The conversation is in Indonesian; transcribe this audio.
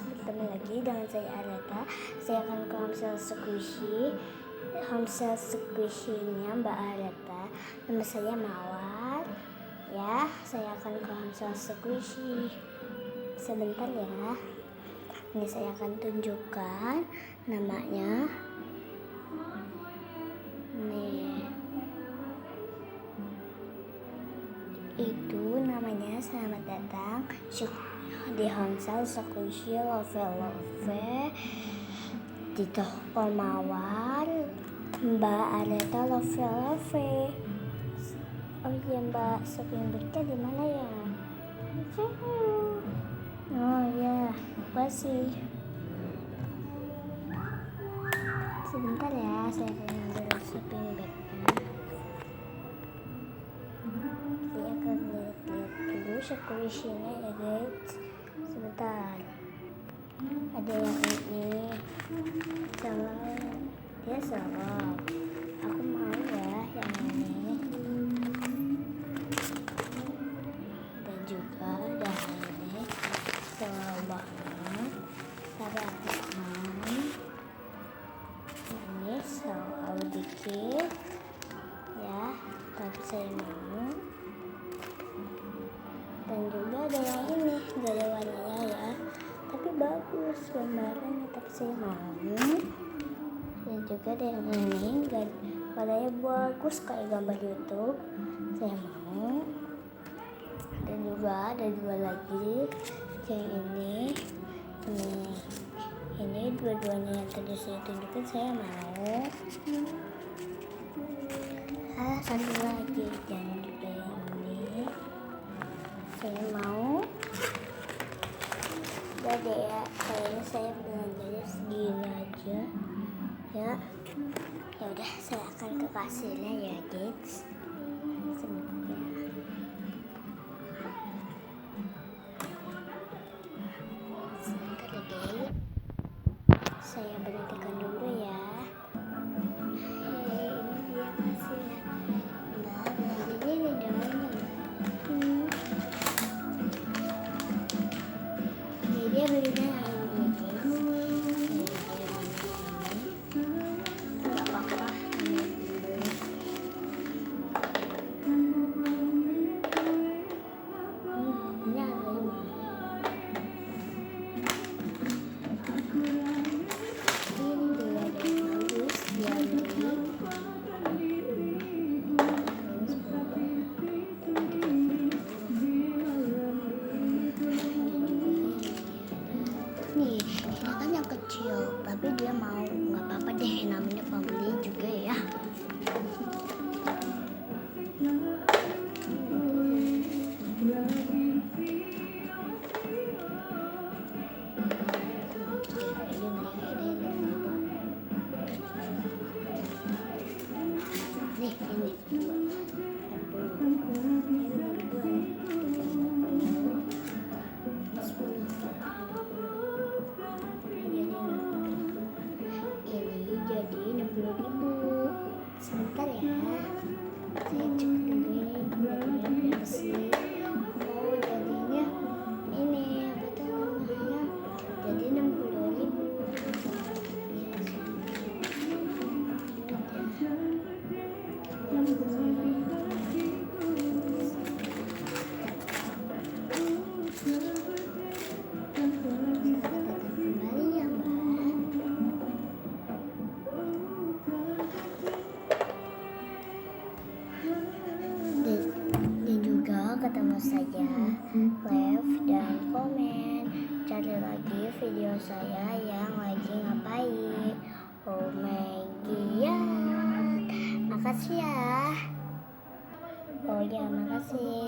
bertemu lagi dengan saya Areta. Saya akan ke Homestay Squishy-nya Mbak Areta. Nama saya Mawar. Ya, saya akan ke Homestay Squishy. Sebentar ya. Ini saya akan tunjukkan namanya. Nih. Itu namanya selamat datang di Homestay Squishy Love di toko Mawar Mbak Areta Love. Oh iya Mbak, shopping bagnya di mana ya? Oh ya, makasih. Sebentar ya, saya akan ambil shopping bagnya. Saya akan lihat dulu squishy-nya ya guys. Sebentar. Ada yang ini dia salah. Aku mau ya yang ini. Dan juga ada ini banget. Tapi aku mau ini dikit ya. Tapi saya mau. Dan juga ada yang ini, gak ada warnanya ya, tapi bagus gambarnya, tapi saya mau. Dan juga ada yang ini, warnanya bagus kayak gambar YouTube, saya mau. Dan juga ada dua lagi, yang ini dua-duanya yang tadi saya tunjukkan saya mau. Satu lagi, dan juga yang ini saya mau. Jadi ya, kayaknya saya belanjanya segini aja ya. Ya udah, saya akan ke kasirnya ya guys. Sebentar ya. Saya berhentikan dulu ya. Ini dia kasirnya. Mbak, belanjanya di dalamnya. Dia belinya nggak apa-apa. Ini ada ini dia bagus dia beli. Nih, ini kan yang kecil, tapi dia mau, nggak apa-apa deh, namanya pembeli juga ya. Nih, ini jadi 60.000. Sebentar ya, saya cek dulu ini berapa sih. Oh, jadinya ini apa tuh namanya, jadi 60.000. Ketemu saja, like dan komen, cari lagi video saya yang lagi ngapain. Oh my god, makasih ya. Oh ya, makasih.